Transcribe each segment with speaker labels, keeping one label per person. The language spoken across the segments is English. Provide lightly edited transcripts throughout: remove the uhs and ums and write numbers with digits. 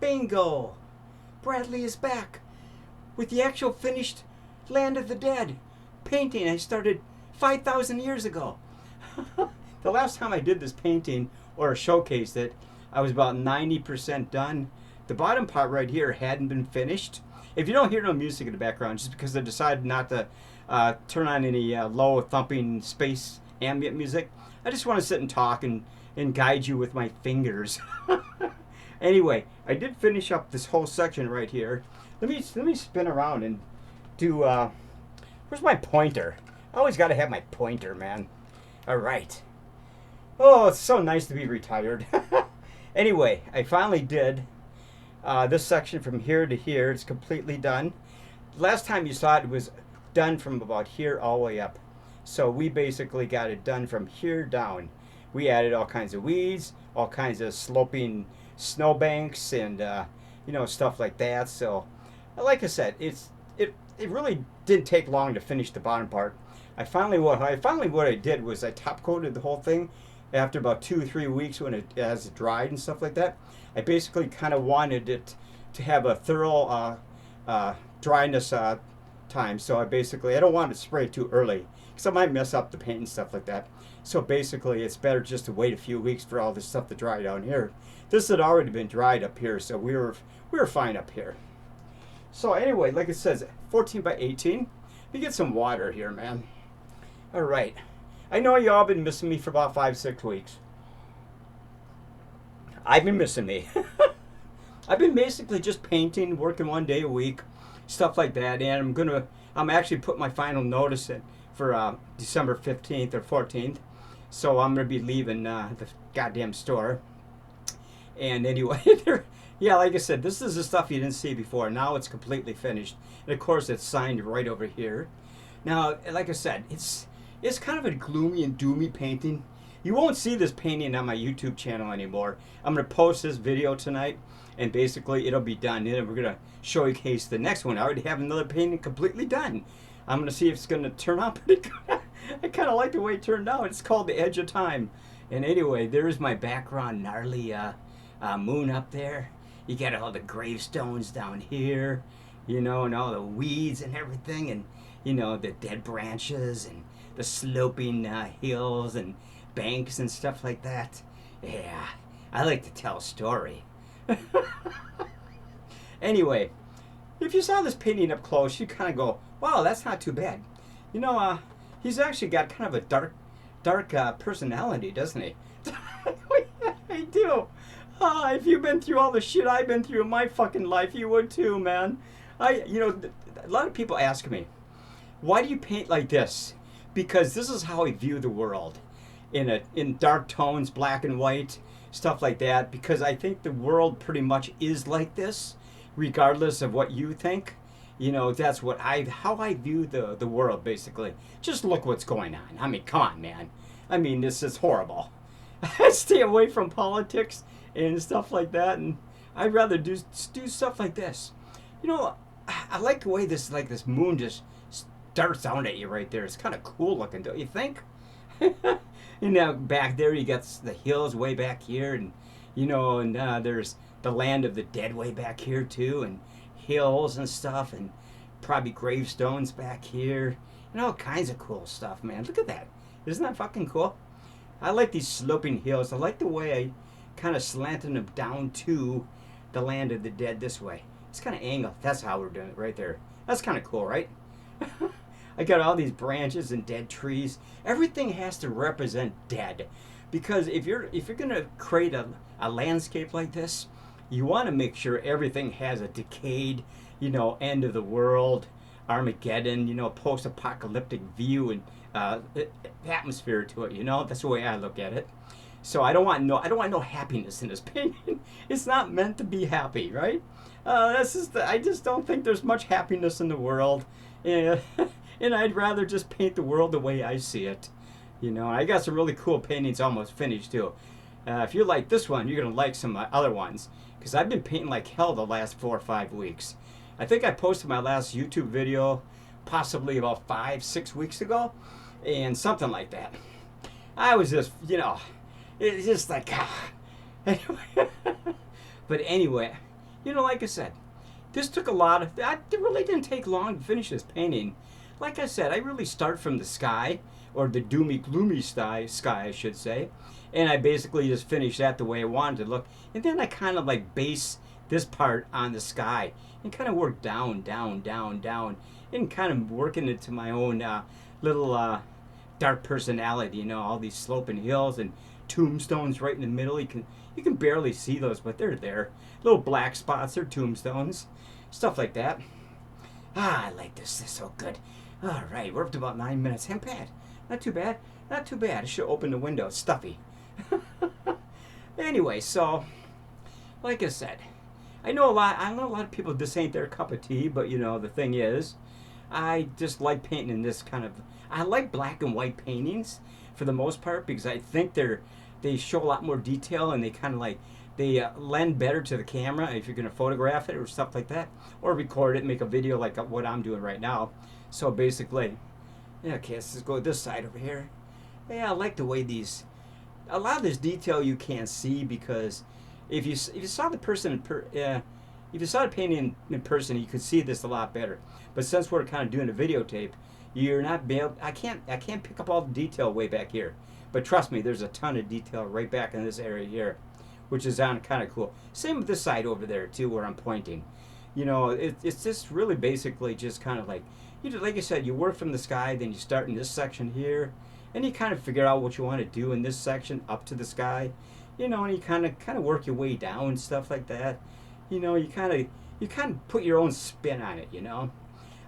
Speaker 1: Bingo! Bradley is back with the actual finished Land of the Dead painting I started 5,000 years ago. The last time I did this painting or showcased it, I was about 90% done. The bottom part right here hadn't been finished. If you don't hear no music in the background, just because I decided not to turn on any low thumping space ambient music, I just want to sit and talk and guide you with my fingers. Anyway, I did finish up this whole section right here. Let me spin around and do. Where's my pointer? I always got to have my pointer, man. All right. Oh, it's so nice to be retired. Anyway, I finally did this section from here to here. It's completely done. Last time you saw it, it was done from about here all the way up. So we basically got it done from here down. We added all kinds of weeds, all kinds of sloping snowbanks, and you know, stuff like that. So, like I said, it really didn't take long to finish the bottom part. What I did was I top coated the whole thing after about 2 or 3 weeks when it has dried and stuff like that. I basically kind of wanted it to have a thorough dryness time. So I don't want to spray too early because I might mess up the paint and stuff like that. So basically, it's better just to wait a few weeks for all this stuff to dry down here. This had already been dried up here, so we were fine up here. So anyway, like it says, 14 by 18. We get some water here, man. All right. I know y'all been missing me for about 5-6 weeks. I've been missing me. I've been basically just painting, working 1 day a week, stuff like that. And I'm actually putting my final notice in for December 15th or 14th. So I'm gonna be leaving the goddamn store. And anyway, yeah, like I said, this is the stuff you didn't see before. Now it's completely finished. And of course, it's signed right over here. Now, like I said, it's kind of a gloomy and doomy painting. You won't see this painting on my YouTube channel anymore. I'm going to post this video tonight, and basically it'll be done. And we're going to showcase the next one. I already have another painting completely done. I'm going to see if it's going to turn out pretty good. I kind of like the way it turned out. It's called The Edge of Time. And anyway, there's my background gnarly moon up there. You got all the gravestones down here, you know, and all the weeds and everything, and, you know, the dead branches and the sloping hills and banks and stuff like that. Yeah, I like to tell a story. Anyway, if you saw this painting up close, you kind of go, wow, that's not too bad. You know, he's actually got kind of a dark personality, doesn't he? I do. If you've been through all the shit I've been through in my fucking life, you would too, man. You know, a lot of people ask me, why do you paint like this? Because this is how I view the world, in dark tones, black and white, stuff like that. Because I think the world pretty much is like this, regardless of what you think. You know, that's how I view the world, basically. Just look what's going on. I mean, come on, man. I mean, this is horrible. I stay away from politics and stuff like that, and I'd rather do stuff like this. You know, I like the way this moon just darts down at you right there. It's kind of cool looking, don't you think? And now back there you got the hills way back here, and you know, and there's the land of the dead way back here too, and hills and stuff, and probably gravestones back here, and all kinds of cool stuff, man. Look at that. Isn't that fucking cool? I like these sloping hills. I like the way I kind of slanting them down to the land of the dead this way. It's kind of angled. That's how we're doing it right there. That's kind of cool, right? I got all these branches and dead trees. Everything has to represent dead, because if you're gonna create a landscape like this, you want to make sure everything has a decayed, you know, end of the world, Armageddon, you know, post-apocalyptic view and atmosphere to it. You know, that's the way I look at it. So I don't want no happiness in this painting. It's not meant to be happy, right? I just don't think there's much happiness in the world, and I'd rather just paint the world the way I see it. You know, I got some really cool paintings almost finished too. If you like this one, you're gonna like some other ones, because I've been painting like hell the last 4 or 5 weeks. I think I posted my last YouTube video possibly about 5-6 weeks ago, and something like that. I was just, you know, it's just like, anyway. But anyway, You know, like I said, this took a lot of, it really didn't take long to finish this painting. Like I said, I really start from the sky, or the doomy, gloomy sky, I should say, and I basically just finish that the way I wanted to look, and then I kind of like base this part on the sky, and kind of work down, down, down, down, and kind of working it to my own little dark personality. You know, all these sloping hills and tombstones right in the middle. You can barely see those, but they're there. Little black spots are tombstones, stuff like that. I like this. This is so good. All right, we're up to about 9 minutes. Ain't bad. Not too bad. Not too bad. I should open the window. It's stuffy. Anyway, so like I said, I know a lot of people, this ain't their cup of tea, but you know, the thing is, I just like painting in this kind of, I like black and white paintings for the most part, because I think they show a lot more detail, and they kind of like, they lend better to the camera if you're going to photograph it or stuff like that, or record it, make a video like what I'm doing right now. So basically, yeah, okay, let's just go this side over here. Yeah, I like the way a lot of this detail you can't see, because if you saw the person if you saw the painting in person, you could see this a lot better. But since we're kind of doing a videotape, you're not able. I can't pick up all the detail way back here. But trust me, there's a ton of detail right back in this area here, which is kind of cool. Same with this side over there too, where I'm pointing. You know, it's just really basically just kind of like, like I said, you work from the sky, then you start in this section here, and you kind of figure out what you want to do in this section up to the sky. You know, and you kind of work your way down and stuff like that. You know, you kind of put your own spin on it. You know,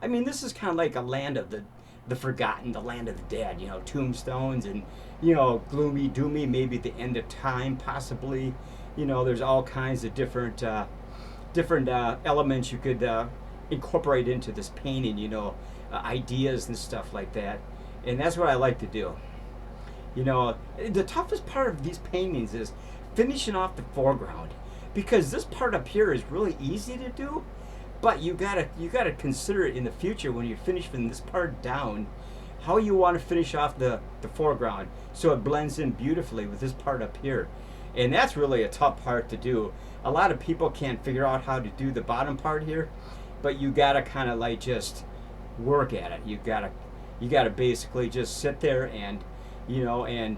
Speaker 1: I mean, this is kind of like a land of the forgotten, the land of the dead. You know, tombstones and, you know, gloomy, doomy, maybe the end of time, possibly. You know, there's all kinds of different elements you could incorporate into this painting. You know, ideas and stuff like that, and that's what I like to do. You know, the toughest part of these paintings is finishing off the foreground, because this part up here is really easy to do, but you gotta consider it in the future when you finish from this part down, how you want to finish off the foreground so it blends in beautifully with this part up here. And that's really a tough part to do. A lot of people can't figure out how to do the bottom part here, but you gotta kind of like just work at it. You gotta basically just sit there and, you know, and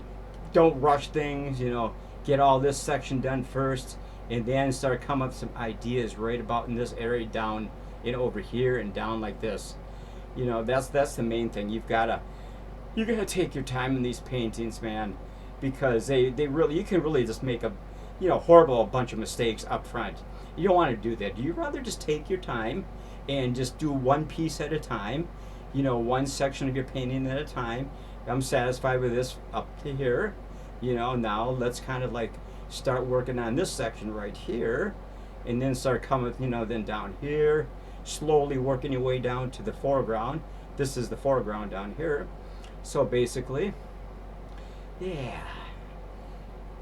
Speaker 1: don't rush things. You know, get all this section done first, and then start coming up with some ideas right about in this area down and over here and down like this. You know, that's the main thing. You gotta take your time in these paintings, man, because they really, you can really just make a, you know, horrible bunch of mistakes up front. You don't want to do that. You rather just take your time and just do one piece at a time. You know, one section of your painting at a time. I'm satisfied with this up to here. You know, now let's kind of like start working on this section right here, and then start coming, you know, then down here, slowly working your way down to the foreground. This is the foreground down here. So basically, yeah,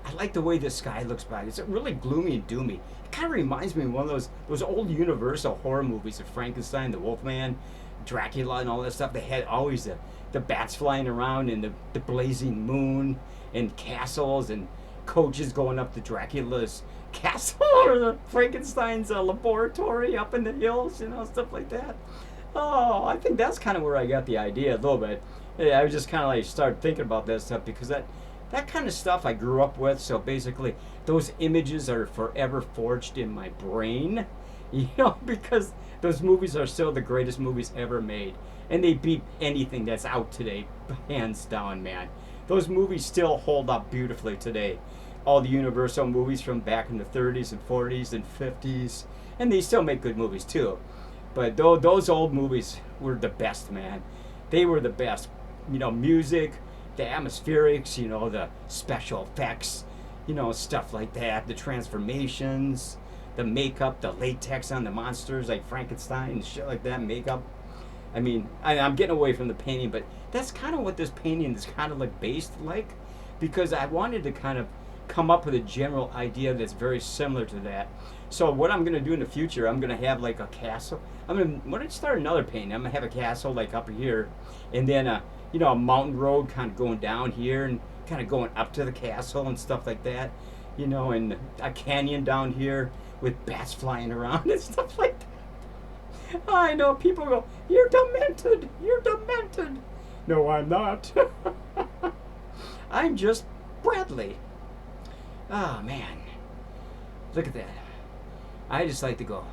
Speaker 1: I like the way the sky looks back. It's really gloomy and doomy. It kind of reminds me of one of those old Universal horror movies of Frankenstein, the Wolfman, Dracula, and all that stuff. They had always the bats flying around, and the blazing moon, and castles and coaches going up to Dracula's castle or the Frankenstein's laboratory up in the hills, you know, stuff like that. Oh, I think that's kind of where I got the idea a little bit. Yeah, I was just kind of like started thinking about that stuff, because that kind of stuff I grew up with. So basically, those images are forever forged in my brain, you know, because those movies are still the greatest movies ever made, and they beat anything that's out today, hands down, man. Those movies still hold up beautifully today. All the Universal movies from back in the 30s and 40s and 50s, and they still make good movies too. But those old movies were the best, man. They were the best. You know, music, the atmospherics, you know, the special effects, you know, stuff like that, the transformations, the makeup, the latex on the monsters like Frankenstein and shit like that, makeup. I mean, I'm getting away from the painting, but that's kind of what this painting is kind of like based like, because I wanted to kind of come up with a general idea that's very similar to that. So what I'm going to do in the future, I'm going to have like a castle. When I start another painting, I'm going to have a castle like up here, and then you know, a mountain road kind of going down here and kind of going up to the castle and stuff like that, you know, and a canyon down here with bats flying around and stuff like that. I know people go, "You're demented. You're demented." No, I'm not. I'm just Bradley. Oh man, look at that. I just like to go.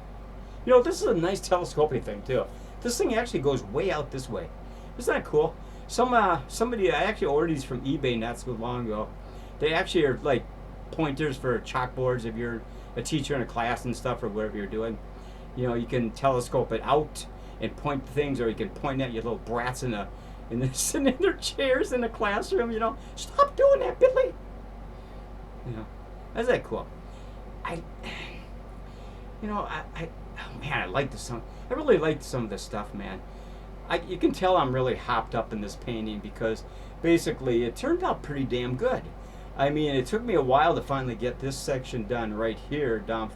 Speaker 1: You know, this is a nice telescoping thing too. This thing actually goes way out this way. Isn't that cool? Somebody, I actually ordered these from eBay not so long ago. They actually are like pointers for chalkboards if you're a teacher in a class and stuff or whatever you're doing. You know, you can telescope it out and point things, or you can point at your little brats sitting in their chairs in the classroom. You know, stop doing that, Billy. You know, isn't that cool? Oh man, I like this song. I really like some of this stuff, man. You can tell I'm really hopped up in this painting because basically it turned out pretty damn good. I mean, it took me a while to finally get this section done right here, down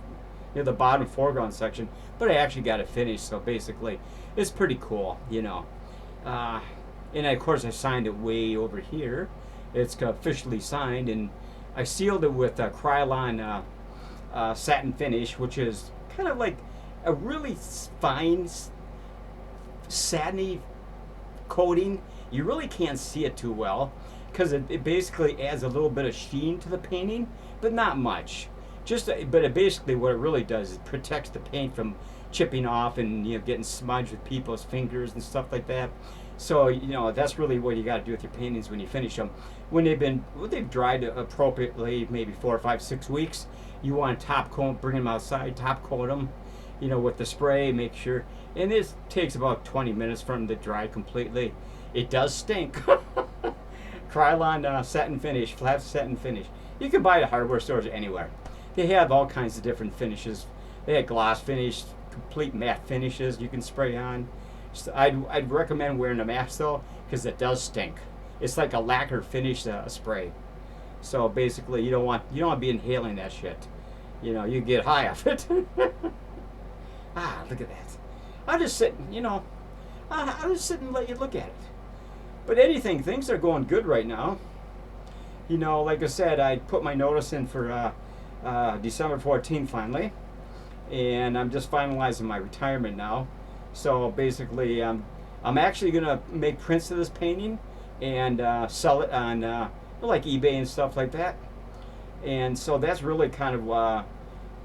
Speaker 1: near the bottom foreground section, but I actually got it finished, so basically it's pretty cool, you know. And of course I signed it way over here. It's officially signed, and I sealed it with a Krylon satin finish, which is kind of like a really fine satiny coating. You really can't see it too well because it basically adds a little bit of sheen to the painting, but not much. But it basically what it really does is protects the paint from chipping off and, you know, getting smudged with people's fingers and stuff like that. So, you know, that's really what you got to do with your paintings when you finish them. When they've dried appropriately, maybe 4 or 5, 6 weeks, you want to top coat, bring them outside, top coat them, you know, with the spray, make sure. And this takes about 20 minutes for them to dry completely. It does stink. Krylon satin finish, flat satin finish. You can buy it at hardware stores anywhere. They have all kinds of different finishes. They have gloss finish, complete matte finishes you can spray on. So I'd recommend wearing a mask though, because it does stink. It's like a lacquer finish spray. So basically, you don't want to be inhaling that shit. You know, you get high off it. Look at that. I'll just sit, you know, I'll just sit and let you look at it. But things are going good right now. You know, like I said, I put my notice in for December 14th finally, and I'm just finalizing my retirement now. So basically, I'm actually gonna make prints of this painting and sell it on like eBay and stuff like that. And so that's really kind of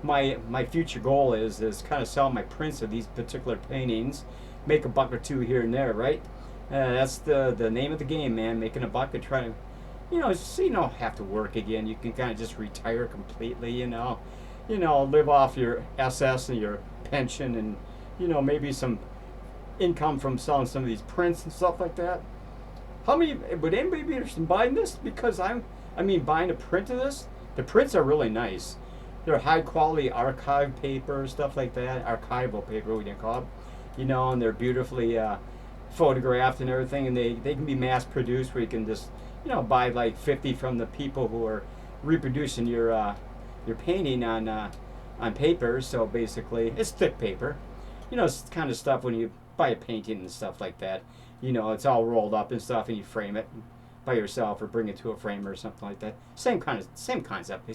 Speaker 1: my future goal is kind of sell my prints of these particular paintings, make a buck or two here and there, right? That's the name of the game, man. Making a buck and trying to, you know, so you don't have to work again. You can kind of just retire completely, you know, live off your SS and your pension, and, you know, maybe some income from selling some of these prints and stuff like that. Would anybody be interested in buying this? Because buying a print of this. The prints are really nice. They're high quality archive paper, stuff like that. Archival paper, we can call it. You know, and they're beautifully photographed and everything, and they can be mass produced where you can just, you know, buy like 50 from the people who are reproducing your painting on paper. So basically, it's thick paper. You know, it's kind of stuff when you buy a painting and stuff like that. You know, it's all rolled up and stuff, and you frame it by yourself or bring it to a framer or something like that. Same concept,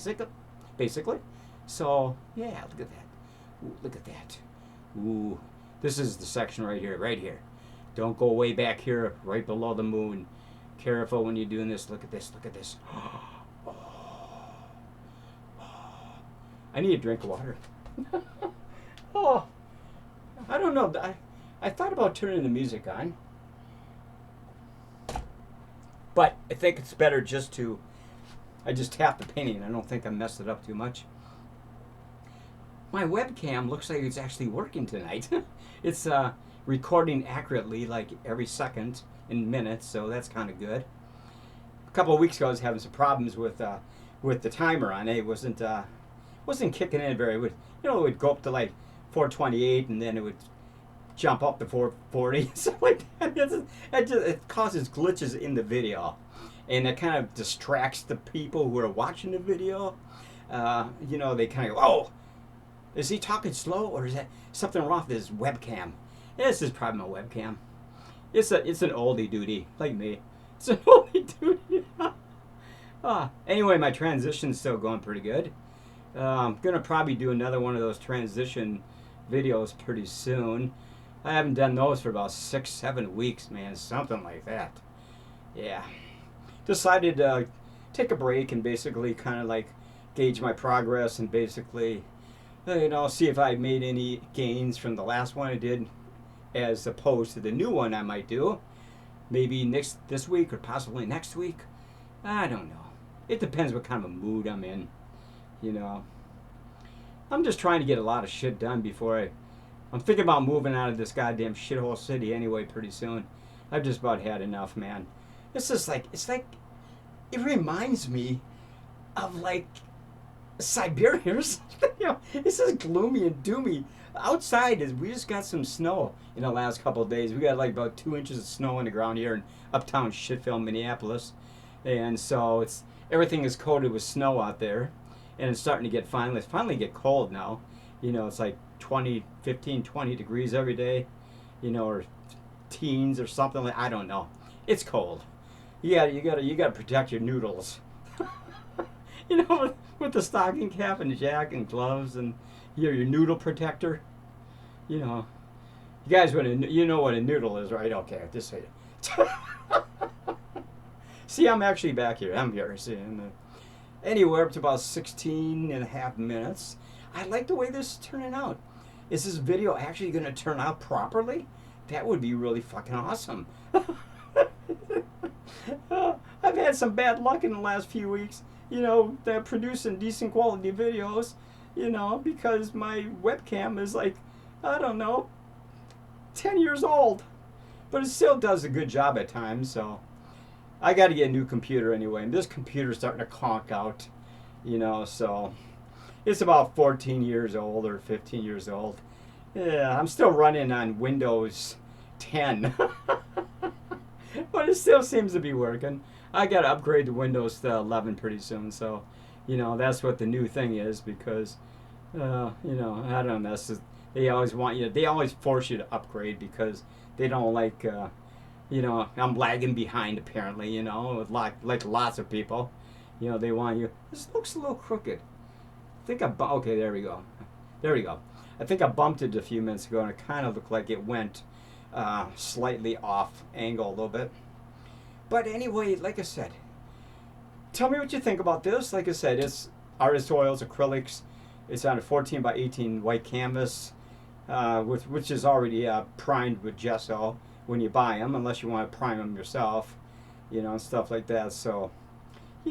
Speaker 1: basically. So yeah, look at that. Ooh, look at that. Ooh, this is the section right here. Don't go way back here, right below the moon. Careful when you're doing this. Look at this. Oh. I need a drink of water. Oh, I don't know. I thought about turning the music on, but I think it's better I just tap the painting. I don't think I messed it up too much. My webcam looks like it's actually working tonight. It's recording accurately, like every second in minutes, so that's kind of good. A couple of weeks ago, I was having some problems with the timer on it. It wasn't kicking in very. It would go up to like 428, and then it would jump up to 440, something like that. It causes glitches in the video, and it kind of distracts the people who are watching the video. You know, they kind of go, "Oh, is he talking slow, or is that something wrong with his webcam?" This is probably my webcam. It's an oldie doodie, like me. It's an oldie doodie. Anyway, my transition's still going pretty good. I'm going to probably do another one of those transition videos pretty soon. I haven't done those for about 6-7 weeks, man, something like that. Yeah. Decided to take a break and basically kind of like gauge my progress and basically, see if I made any gains from the last one I did as opposed to the new one I might do. Maybe this week or possibly next week. I don't know. It depends what kind of a mood I'm in, you know. I'm just trying to get a lot of shit done before I'm thinking about moving out of this goddamn shithole city anyway pretty soon. I've just about had enough, man. It's just like, it reminds me of like Siberia or something. It's just gloomy and doomy. Outside we just got some snow in the last couple of days. We got like about 2 inches of snow on the ground here in uptown Shitville, Minneapolis. And so everything is coated with snow out there. And it's starting to finally get cold now. It's like 15, 20 degrees every day, or teens or something like, I don't know. It's cold. Yeah, you gotta protect your noodles. With the stocking cap and jacket and gloves and your noodle protector. You guys know what a noodle is, right? Okay, just say it. See, I'm actually back here. I'm here. See, anywhere up to about 16 and a half minutes. I like the way this is turning out. Is this video actually going to turn out properly? That would be really fucking awesome. I've had some bad luck in the last few weeks. They're producing decent quality videos, because my webcam is like, I don't know, 10 years old. But it still does a good job at times, so I got to get a new computer anyway. And this computer's starting to conk out, so it's about 14 years old or 15 years old. Yeah, I'm still running on Windows 10. But it still seems to be working. I got to upgrade to Windows 11 pretty soon, so, that's what the new thing is because, I don't know, they always force you to upgrade because they don't like, I'm lagging behind apparently, like lots of people. They want you, this looks a little crooked. Okay, there we go. I think I bumped it a few minutes ago and it kind of looked like it went slightly off angle a little bit. But anyway, like I said, tell me what you think about this. Like I said, it's artist oils, acrylics. It's on a 14 by 18 white canvas, which is already primed with gesso when you buy them, unless you want to prime them yourself, and stuff like that. So,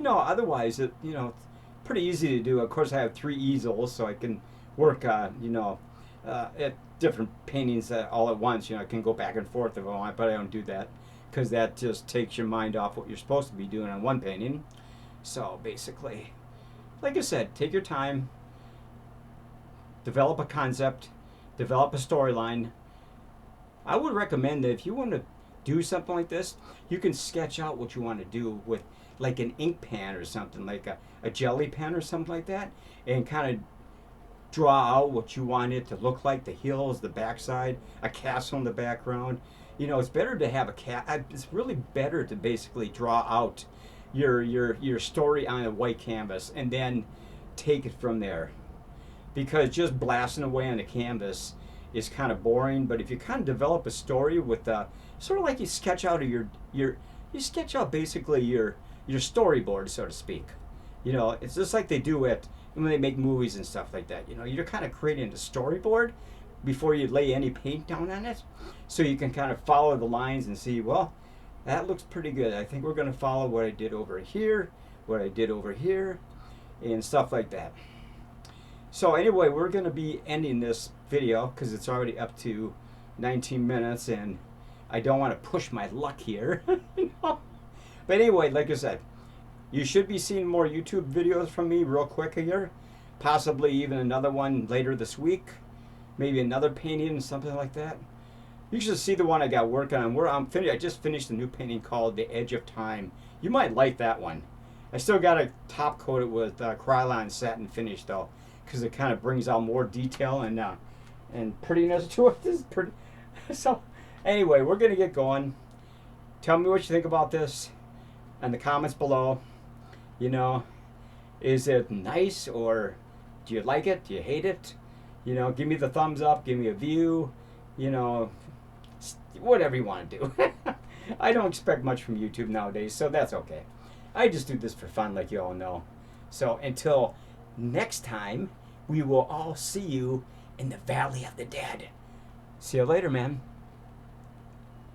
Speaker 1: otherwise, it's pretty easy to do. Of course, I have 3 easels, so I can work, at different paintings all at once. I can go back and forth if I want, but I don't do that because that just takes your mind off what you're supposed to be doing on one painting. So basically, like I said, take your time, develop a concept, develop a storyline. I would recommend that if you want to do something like this, you can sketch out what you want to do with like an ink pen or something, like a jelly pen or something like that, and kind of draw out what you want it to look like, the hills, the backside, a castle in the background. It's better to have it's really better to basically draw out your story on a white canvas and then take it from there. Because just blasting away on the canvas is kind of boring, but if you kind of develop a story with sort of like you sketch out basically your storyboard, so to speak. It's just like they do when they make movies and stuff like that. You're kind of creating a storyboard before you lay any paint down on it, so you can kind of follow the lines and see, well, that looks pretty good. I think we're going to follow what I did over here, and stuff like that. So anyway, we're going to be ending this video because it's already up to 19 minutes, and I don't want to push my luck here. But anyway, like I said, you should be seeing more YouTube videos from me real quick here. Possibly even another one later this week. Maybe another painting, something like that. You should see the one I got working on. I just finished a new painting called The Edge of Time. You might like that one. I still got to top coat it with Krylon satin finish though, because it kind of brings out more detail and prettiness to it. This is pretty. So anyway, we're gonna get going. Tell me what you think about this in the comments below. Is it nice or Do you like it? Do you hate it? You know, give me the thumbs up, give me a view, you know, whatever you want to do. I don't expect much from YouTube nowadays, so that's okay. I just do this for fun, like you all know. So until next time, we will all see you in the Valley of the Dead. See you later, man.